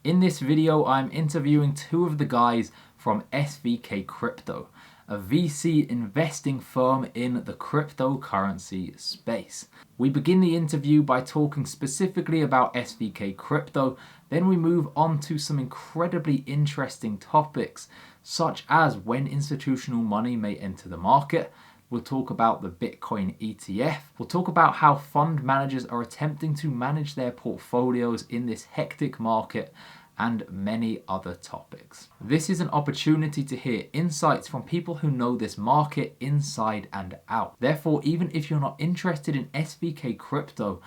In this video, I'm interviewing two of the guys from SVKCrypto, a VC investing firm in the cryptocurrency space. We begin the interview by talking specifically about SVKCrypto, then we move on to some incredibly interesting topics, such as when institutional money may enter the market. We'll talk about the Bitcoin ETF. We'll talk about how fund managers are attempting to manage their portfolios in this hectic market, and many other topics. This is an opportunity to hear insights from people who know this market inside and out. Therefore, even if you're not interested in SVKCrypto,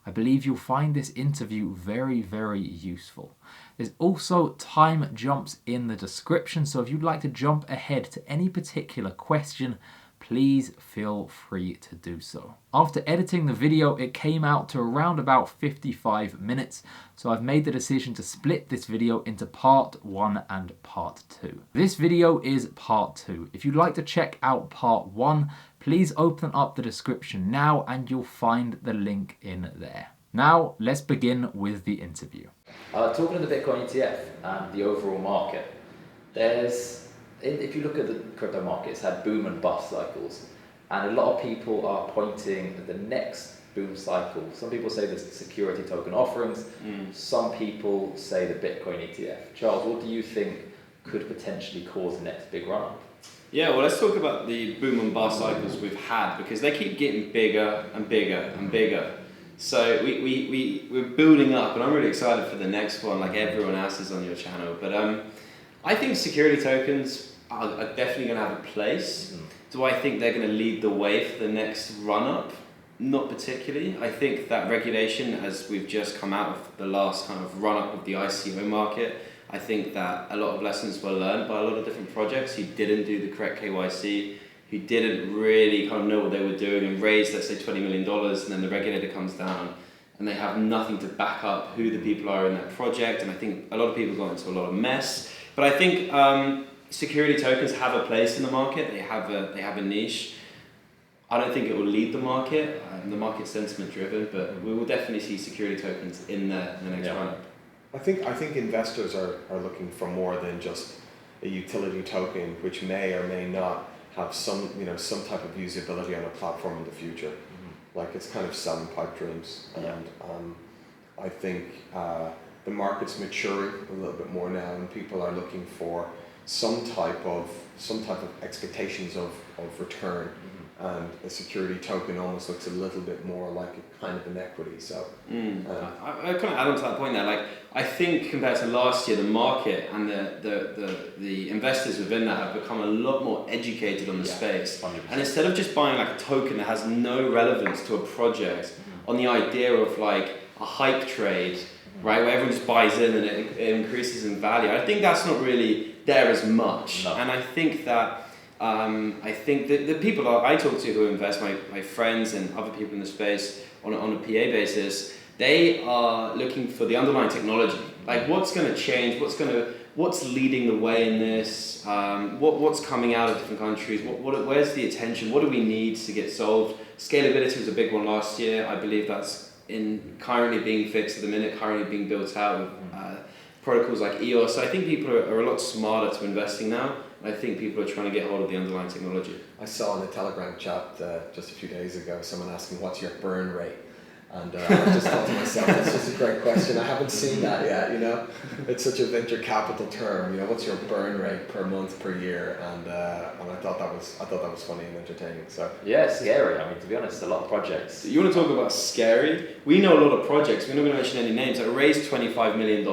I believe you'll find this interview very, very useful. There's also time jumps in the description, so if you'd like to jump ahead to any particular question, please feel free to do so. After editing the video, it came out to around about 55 minutes, so I've made the decision to split this video into part 1 and part 2. This video is part 2. If you'd like to check out part 1, please open up the description now and you'll find the link in there. Now, let's begin with the interview. Talking of the Bitcoin ETF and the overall market, if you look at the crypto market, it's had boom and bust cycles, and a lot of people are pointing at the next boom cycle. Some people say the security token offerings, some people say the Bitcoin ETF. Charles, what do you think could potentially cause the next big run-up? Yeah, well, let's talk about the boom and bust cycles we've had, because they keep getting bigger and bigger and bigger. So we're building up, and I'm really excited for the next one, like everyone else is on your channel. But I think security tokens are definitely going to have a place. Do I think they're going to lead the way for the next run-up? Not particularly. I think that regulation, as we've just come out of the last kind of run-up of the ICO market, I think that a lot of lessons were learned by a lot of different projects who didn't do the correct KYC, who didn't really kind of know what they were doing and raised, let's say, $20 million, and then the regulator comes down and they have nothing to back up who the people are in that project. And I think a lot of people got into a lot of mess. But I think security tokens have a place in the market. They have a niche. I don't think it will lead the market. The market's sentiment driven, but we will definitely see security tokens in the next run-up. I think investors are looking for more than just a utility token, which may or may not have some type of usability on a platform in the future. Like, it's kind of selling pipe dreams, and I think the market's maturing a little bit more now, and people are looking for some type of expectations of return, and a security token almost looks a little bit more like a kind of an equity. So I kind of add on to that point there. Like, I think compared to last year, the market and the investors within that have become a lot more educated on the space. 100%. And instead of just buying like a token that has no relevance to a project, on the idea of like a hype trade, right, where everyone just buys in and it increases in value, I think that's not really there as much. No. And I think that the people that I talk to who invest, my friends and other people in the space on a PA basis, they are looking for the underlying technology. Like, what's going to change? What's leading the way in this? What's coming out of different countries? Where's the attention? What do we need to get solved? Scalability was a big one last year. I believe that's currently being fixed at the minute, currently being built out with protocols like EOS. So I think people are a lot smarter to investing now. I think people are trying to get hold of the underlying technology. I saw in a Telegram chat just a few days ago someone asking, what's your burn rate? And I just thought to myself, that's just a great question. I haven't seen that yet, It's such a venture capital term, what's your burn rate per month, per year? And I thought that was funny and entertaining. So yeah, scary. I mean, to be honest, a lot of projects. You want to talk about scary? We know a lot of projects, we're not going to mention any names, that raised $25 million,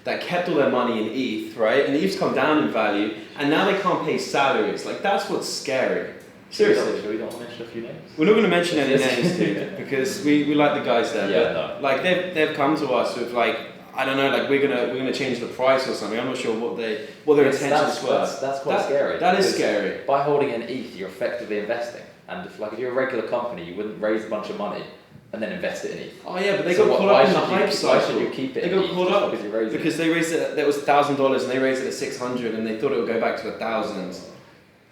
that kept all their money in ETH, right? And the ETH's come down in value, and now they can't pay salaries. Like, that's what's scary. Seriously. Should we not mention a few names? We're not going to mention any names, dude, because we like the guys there. Yeah, but no. Like, they've come to us with like, I don't know, like we're gonna change the price or something. I'm not sure what their intentions were. That's quite scary. That is scary. By holding an ETH, you're effectively investing, and if you're a regular company, you wouldn't raise a bunch of money and then invest it in ETH. Oh yeah, but they got caught up in the hype cycle. Why should you keep it? They got caught up because they raised it. That was $1,000, and they raised it at $600, and they thought it would go back to $1,000.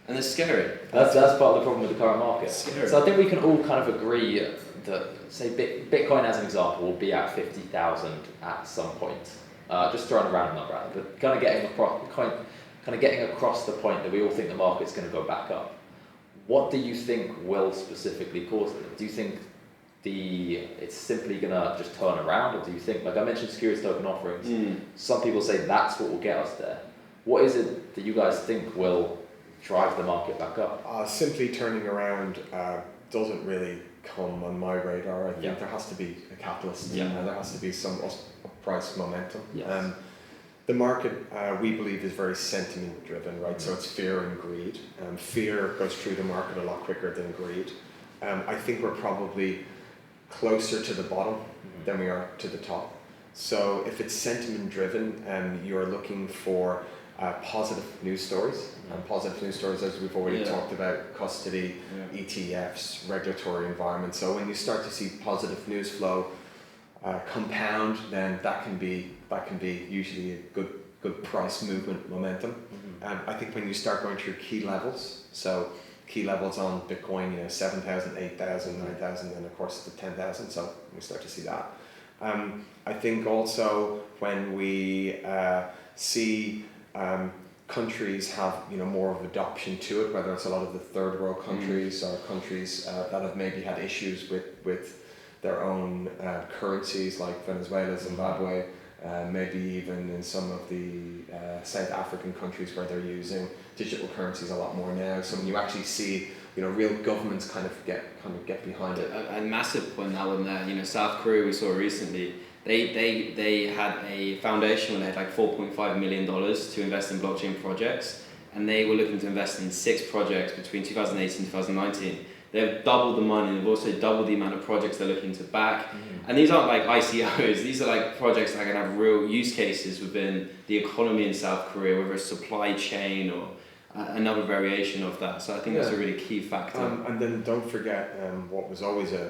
And it's scary. That's part of the problem with the current market. Scary. So I think we can all kind of agree that, say, Bitcoin as an example will be at 50,000 at some point. just throwing a random number out, but kind of getting across the point that we all think the market's going to go back up. What do you think will specifically cause it? Do you think it's simply going to just turn around, or do you think, like I mentioned, security token offerings, some people say that's what will get us there. What is it that you guys think will drive the market back up? Simply turning around doesn't really come on my radar. I think Yeah. there has to be a catalyst. Yeah. There has to be some price momentum. Yes. The market, we believe, is very sentiment driven, right? So it's fear and greed. Fear goes through the market a lot quicker than greed. I think we're probably closer to the bottom than we are to the top. So if it's sentiment driven, you're looking for positive news stories. And positive news stories, as we've already talked about, custody, ETFs, regulatory environment. So when you start to see positive news flow compound, then that can be usually a good price movement momentum. I think when you start going through key levels, so key levels on Bitcoin, 7,000, 8,000, 9,000, and of course the 10,000. So we start to see that. I think also when we see countries have more of adoption to it, whether it's a lot of the third world countries or countries that have maybe had issues with their own currencies, like Venezuela, Zimbabwe, maybe even in some of the South African countries where they're using digital currencies a lot more now. So when you actually see real governments kind of get behind it. A massive point now in there, South Korea, we saw recently, they had a foundation where they had like $4.5 million to invest in blockchain projects, and they were looking to invest in 6 projects between 2018 and 2019. They've doubled the money, they've also doubled the amount of projects they're looking to back. And these aren't like ICOs, these are like projects that are going to have real use cases within the economy in South Korea, whether it's supply chain or another variation of that. So I think that's a really key factor. And then don't forget what was always a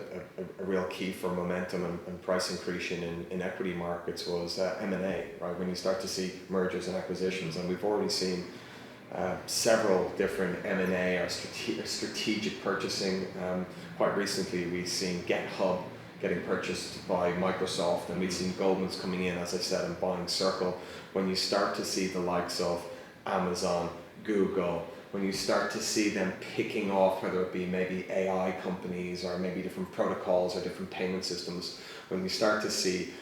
real key for momentum and price increase in equity markets was M&A, right? When you start to see mergers and acquisitions, and we've already seen several different M&A or strategic purchasing. Quite recently we've seen GitHub getting purchased by Microsoft, and we've seen Goldman's coming in, as I said, and buying Circle. When you start to see the likes of Amazon, Google, when you start to see them picking off, whether it be maybe AI companies or maybe different protocols or different payment systems, when you start to see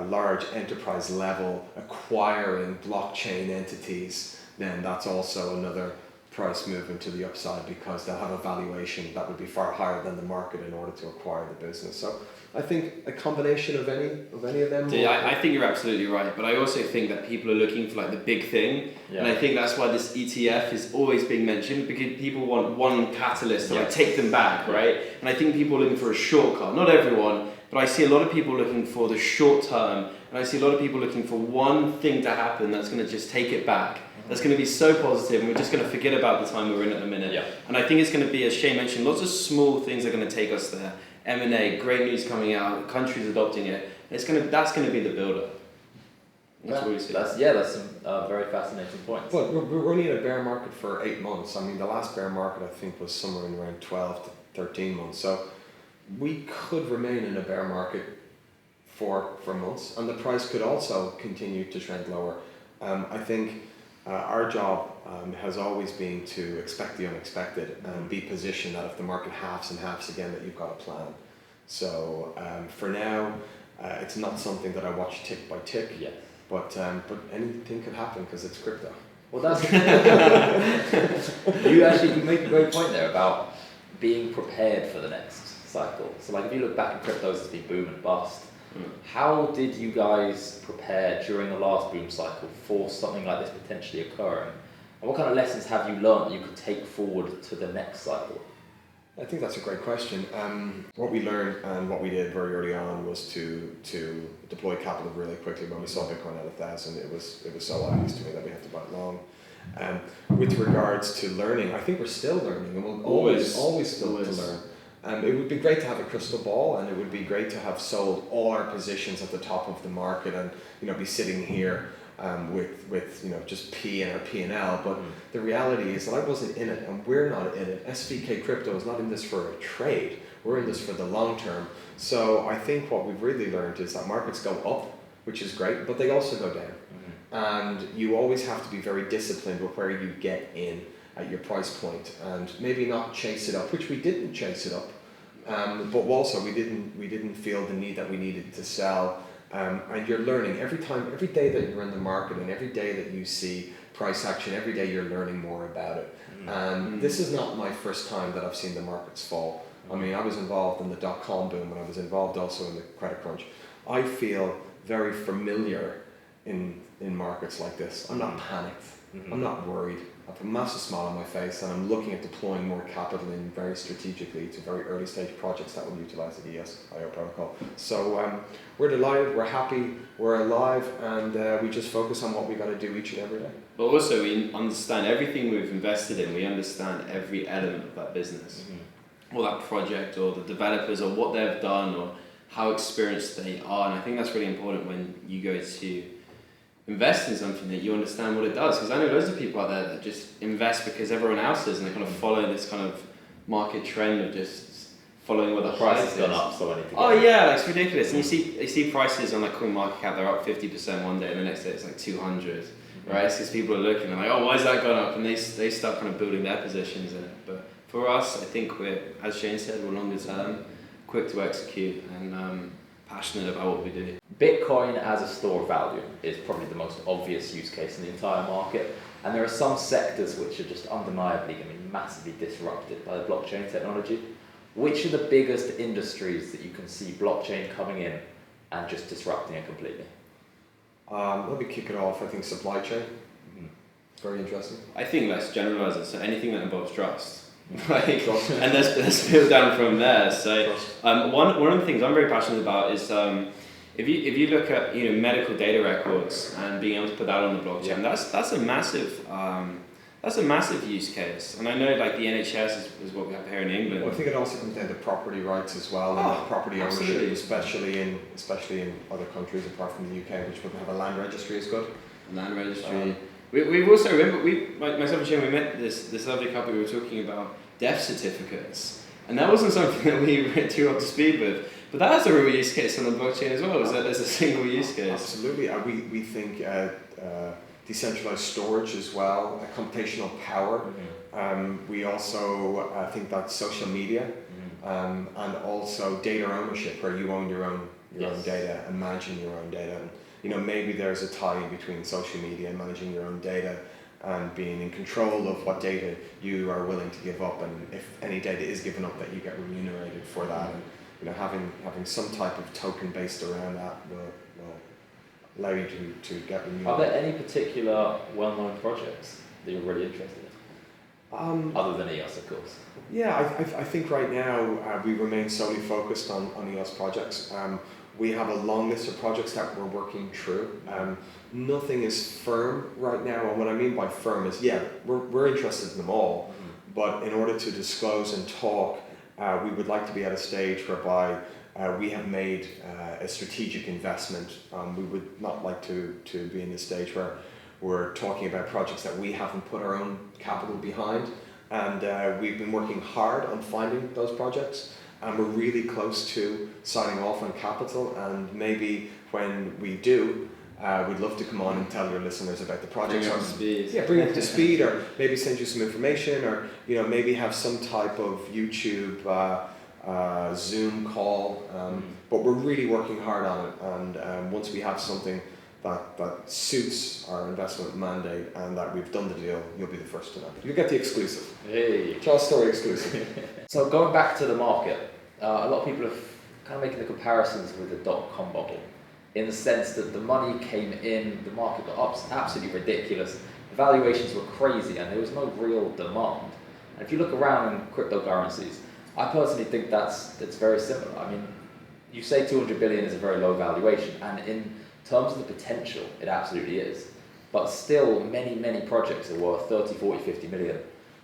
large enterprise level acquiring blockchain entities, then that's also another price movement to the upside, because they'll have a valuation that would be far higher than the market in order to acquire the business. So I think a combination of any of them. Yeah, I think you're absolutely right, but I also think that people are looking for like the big thing, and I think that's why this ETF is always being mentioned, because people want one catalyst to like take them back, right? And I think people are looking for a shortcut. Not everyone, but I see a lot of people looking for the short term, and I see a lot of people looking for one thing to happen that's going to just take it back. That's going to be so positive, and we're just going to forget about the time we're in at the minute. And I think it's going to be, as Shay mentioned, lots of small things are going to take us there. M&A, great news coming out, countries adopting it. That's going to be the builder. That's what we see. That's some very fascinating points. Well, we're only in a bear market for 8 months. I mean, the last bear market I think was somewhere in around 12 to 13 months. So we could remain in a bear market for months, and the price could also continue to trend lower. I think our job has always been to expect the unexpected and be positioned that if the market halves and halves again, that you've got a plan. So for now, it's not something that I watch tick by tick. But anything could happen because it's crypto. Well, that's you make a great point there about being prepared for the next cycle. So like if you look back at cryptos, it's been boom and bust. How did you guys prepare during the last boom cycle for something like this potentially occurring? And what kind of lessons have you learned that you could take forward to the next cycle? I think that's a great question. What we learned and what we did very early on was to deploy capital really quickly. When we saw Bitcoin at 1,000, it was so obvious to me that we had to buy it long. With regards to learning, I think we're still learning, and we'll always still to learn. It would be great to have a crystal ball, and it would be great to have sold all our positions at the top of the market, and be sitting here with just P and our P&L. But the reality is that I wasn't in it, and we're not in it. SVKCrypto is not in this for a trade. We're in this for the long term. So I think what we've really learned is that markets go up which is great, but they also go down. And you always have to be very disciplined with where you get in at your price point, and maybe not chase it up, which we didn't chase it up. But also we didn't feel the need that we needed to sell. And you're learning every day that you're in the market, and every day that you see price action, every day you're learning more about it. And this is not my first time that I've seen the markets fall. I mean, I was involved in the dot-com boom, and I was involved also in the credit crunch. I feel very familiar in markets like this. I'm not panicked. I'm not worried. I have a massive smile on my face, and I'm looking at deploying more capital in very strategically to very early stage projects that will utilize the ESIO protocol. So we're delighted, we're happy, we're alive, and we just focus on what we got to do each and every day. But also we understand everything we've invested in, we understand every element of that business, or that project, or the developers, or what they've done, or how experienced they are. And I think that's really important when you go to invest in something, that you understand what it does, because I know loads of people out there that just invest because everyone else is, and they kind of follow this kind of market trend of just following what the price has gone up, so I need to oh yeah, like it's ridiculous. And you see prices on like CoinMarketCap, they're up 50% one day, and the next day it's like 200, right? It's because people are looking and like, oh, why has that gone up? And they start kind of building their positions in it. But for us, I think we're, as Shane said, we're longer term, quick to execute, and passionate about what we do. Bitcoin as a store of value is probably the most obvious use case in the entire market, and there are some sectors which are just undeniably going to be massively disrupted by the blockchain technology. Which are the biggest industries that you can see blockchain coming in and just disrupting it completely? Let me kick it off. I think supply chain. Very interesting. I think let's generalize it, so anything that involves trust. And let's build down from there. So one of the things I'm very passionate about is if you look at medical data records and being able to put that on the blockchain, that's a massive use case. And I know like the NHS is what we have here in England. Well, I think it also comes down to property rights as well, and property ownership, especially in other countries apart from the UK, which would have a land registry is good. Land registry. We've also, remember, myself and Shane, we met this lovely couple. We were talking about death certificates, and that wasn't something that we were too up to speed with. But that has a real use case on the blockchain as well. Is that there's a single use case? Absolutely. We think decentralized storage as well, computational power. We also think that social media, and also data ownership, where you own your own data and managing your own data. And, maybe there's a tie in between social media and managing your own data and being in control of what data you are willing to give up, and if any data is given up, that you get remunerated for that. And having some type of token based around that will allow you to get remunerated. Are there any particular well-known projects that you're really interested in? Other than EOS, of course. Yeah, I think right now we remain solely focused on EOS projects. We have a long list of projects that we're working through. Nothing is firm right now, and what I mean by firm is, we're interested in them all, but in order to disclose and talk, we would like to be at a stage whereby we have made a strategic investment. We would not like to be in a stage where we're talking about projects that we haven't put our own capital behind, and we've been working hard on finding those projects. And we're really close to signing off on capital, and maybe when we do, we'd love to come on and tell your listeners about the project. Bring up to speed. Yeah, bring up to speed, or maybe send you some information, or maybe have some type of YouTube, Zoom call. But we're really working hard on it, and once we have something that suits our investment mandate and that we've done the deal, you'll be the first to know. You'll get the exclusive. Hey. Charles Storry exclusive. So going back to the market, a lot of people are kind of making the comparisons with the dot-com bubble, in the sense that the money came in, the market got absolutely ridiculous, the valuations were crazy, and there was no real demand. And if you look around in cryptocurrencies, I personally think it's very similar. I mean, you say 200 billion is a very low valuation, and in terms of the potential, it absolutely is. But still, many projects are worth 30, 40, 50 million, and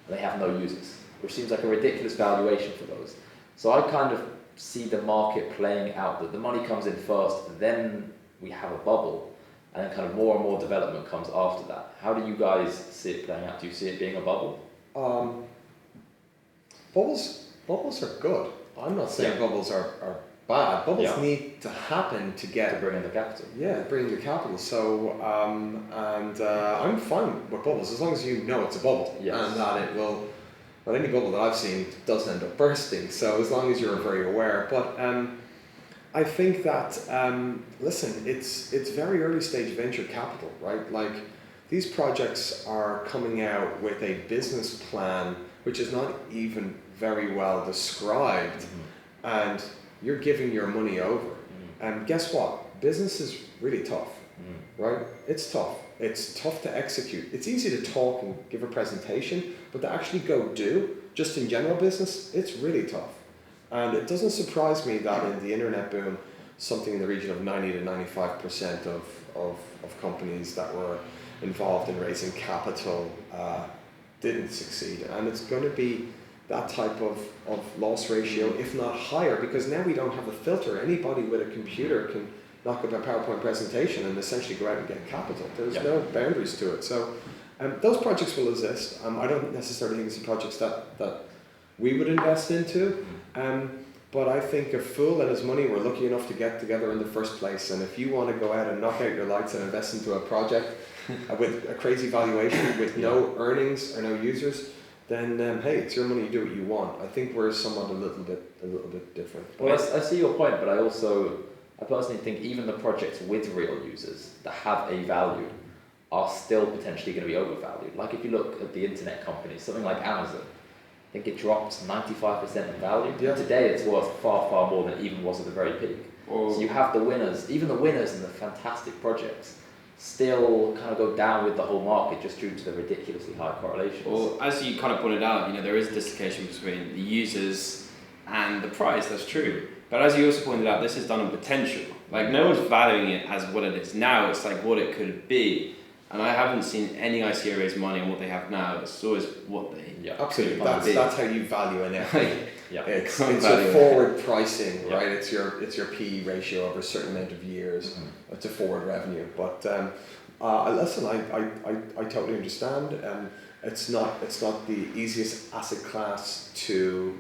they have no users, which seems like a ridiculous valuation for those. So I kind of see the market playing out that the money comes in first, then we have a bubble, and then kind of more and more development comes after that. How do you guys see it playing out? Do you see it being a bubble? Bubbles are good. I'm not saying bubbles are bad. Bubbles need to happen to bring in the capital. Yeah, bring in the capital. So, I'm fine with bubbles as long as you know it's a bubble and that it will. Well, any bubble that I've seen doesn't end up bursting. So as long as you're very aware, but I think that listen, it's very early stage venture capital, right? Like these projects are coming out with a business plan which is not even very well described, and you're giving your money over. And guess what? Business is really tough, right? It's tough. It's tough to execute. It's easy to talk and give a presentation, but to actually go do, just in general business, it's really tough. And it doesn't surprise me that in the internet boom, something in the region of 90 to 95% of companies that were involved in raising capital didn't succeed. And it's going to be that type of loss ratio, if not higher, because now we don't have a filter. Anybody with a computer can knock up a PowerPoint presentation and essentially go out and get capital. There's no boundaries to it. So those projects will exist. I don't necessarily think it's the projects that we would invest into, but I think a fool and his money were lucky enough to get together in the first place. And if you want to go out and knock out your lights and invest into a project with a crazy valuation, with no earnings or no users, then hey, it's your money, you do what you want. I think we're somewhat a little bit different. Well, I see your point, but I personally think even the projects with real users that have a value are still potentially going to be overvalued. Like if you look at the internet companies, something like Amazon, I think it dropped 95% in value. Yeah. Today it's worth far, far more than it even was at the very peak. So you have the winners, even the winners in the fantastic projects, still kind of go down with the whole market just due to the ridiculously high correlations. Well, as you kind of pointed out, there is a dislocation between the users and the price, that's true. But as you also pointed out, this is done on potential. Like no one's valuing it as what it is now, it's like what it could be. And I haven't seen any ICO raise money on what they have now. It's always what they absolutely. That's how you value an equity. It's a forward pricing, right? It's your PE ratio over a certain amount of years. It's a forward revenue. But listen, I totally understand. It's not the easiest asset class to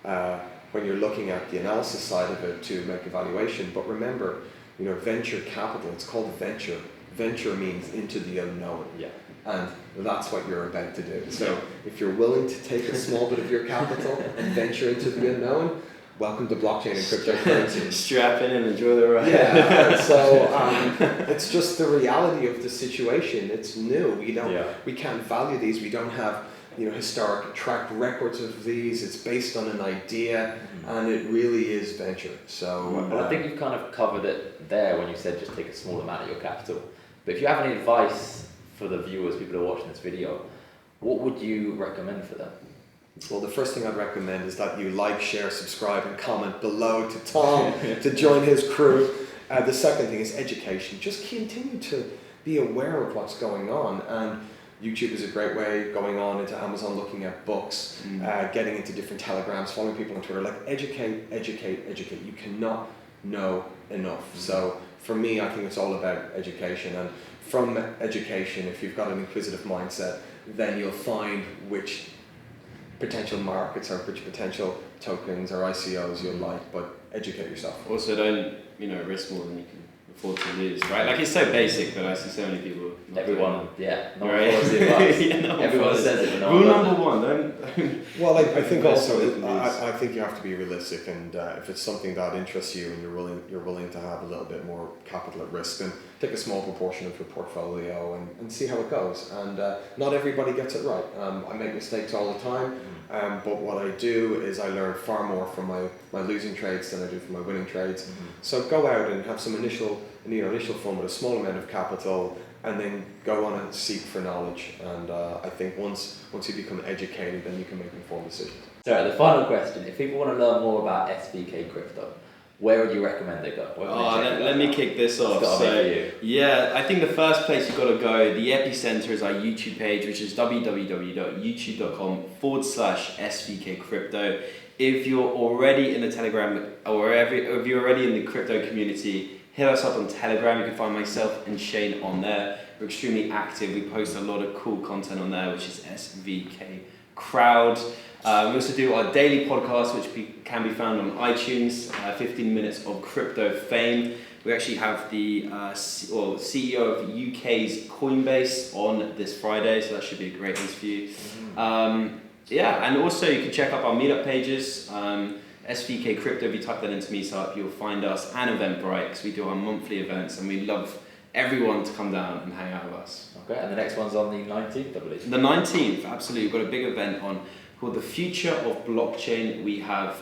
when you're looking at the analysis side of it to make a valuation. But remember, venture capital. It's called venture. Venture means into the unknown, and that's what you're about to do. So if you're willing to take a small bit of your capital and venture into the unknown, welcome to blockchain and cryptocurrencies. Strap in and enjoy the ride. It's just the reality of the situation. It's new. We can't value these. We don't have historic track records of these. It's based on an idea, and it really is venture. So well, I think you've kind of covered it there when you said just take a small amount of your capital. But if you have any advice for the viewers, people who are watching this video, what would you recommend for them? Well, the first thing I'd recommend is that you like, share, subscribe, and comment below to Tom to join his crew. The second thing is education. Just continue to be aware of what's going on. And YouTube is a great way, going on into Amazon, looking at books, getting into different telegrams, following people on Twitter. Like educate. You cannot know enough. So for me, I think it's all about education. And from education, if you've got an inquisitive mindset, then you'll find which potential markets or which potential tokens or ICOs you'll like, but educate yourself. Also, don't risk more than you can afford to lose, right? Like it's so basic, but I see so many people. Everyone follows the advice. Everyone says it. Rule number one: don't. Well, I think also I think you have to be realistic, and if it's something that interests you and you're willing to have a little bit more capital at risk, then take a small proportion of your portfolio and see how it goes. And not everybody gets it right. I make mistakes all the time, but what I do is I learn far more from my losing trades than I do from my winning trades. So go out and have some initial fun with a small amount of capital, and then go on and seek for knowledge. And I think once you become educated, then you can make informed decisions. So the final question: if people want to learn more about SVKCrypto, where would you recommend they go? Let me kick this off. I think the first place you've got to go, the epicenter is our YouTube page, which is www.youtube.com/SVKCrypto. If you're already in the Telegram or if you're already in the crypto community, hit us up on Telegram. You can find myself and Shane on there. We're extremely active. We post a lot of cool content on there, which is SVK Crowd. We also do our daily podcast, which can be found on iTunes, 15 minutes of crypto fame. We actually have the CEO of the UK's Coinbase on this Friday, so that should be a great interview. And also you can check up our meetup pages. SVKCrypto, if you type that into Meetup, you'll find us, and Eventbrite, because we do our monthly events, and we love everyone to come down and hang out with us. Okay, and the next one's on the 19th, I believe. The 19th, absolutely. We've got a big event on called The Future of Blockchain. We have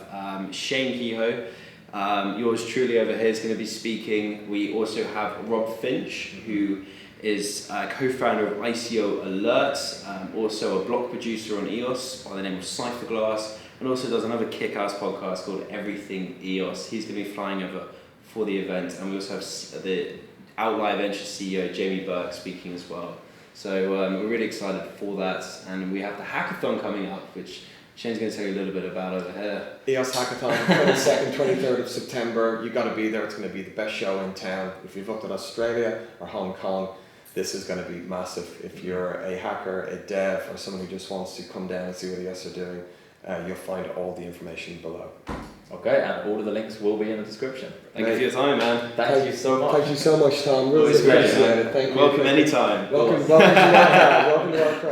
Shane Kehoe, yours truly over here, is going to be speaking. We also have Rob Finch, who is co-founder of ICO Alerts, also a block producer on EOS by the name of Cypherglass, and also does another kick-ass podcast called Everything EOS. He's going to be flying over for the event, and we also have the Outlier Ventures CEO Jamie Burke speaking as well. So we're really excited for that, and we have the hackathon coming up, which Shane's going to tell you a little bit about over here. EOS Hackathon, 22nd, 23rd of September. You've got to be there. It's going to be the best show in town. If you've looked at Australia or Hong Kong, this is going to be massive. If you're a hacker, a dev, or someone who just wants to come down and see what EOS are doing, you'll find all the information below. Okay, and all of the links will be in the description. Thank you for your time, man. Thank you so much. Thank you so much, Tom. Really Always great, appreciate it. Thank you. Welcome anytime. Welcome to our crowd. Welcome to our crowd.